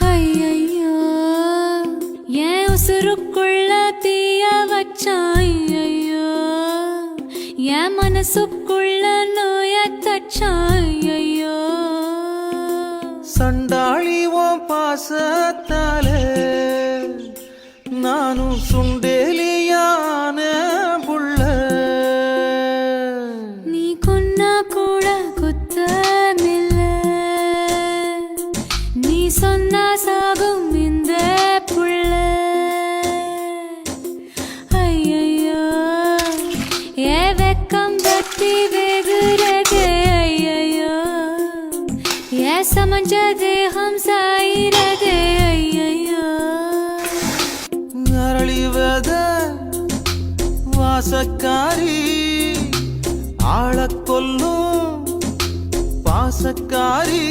ஐயையோ என் உசுருக்குள்ள தீய வச்சான் ஐயையோ என் மனசுக்குள்ள நோய தச்சான் ஐயையோ சண்டாளி உன் பாசத்தாலே நானும் சுண்டேலியான புள்ள நீ கொன்னா கூட குத்தமில்ல நீ சொன்னா சாகும் இந்த புள்ள ஐயையோ ஏ வெக்கம் பத்தி வெகுறதே ஐயையோ ஏ சமஞ்ச தேகம் சாயிரதே ஐயையோ அரளிவத வாசக்காரி ஆளக் கொல்லும் பாசக்காரி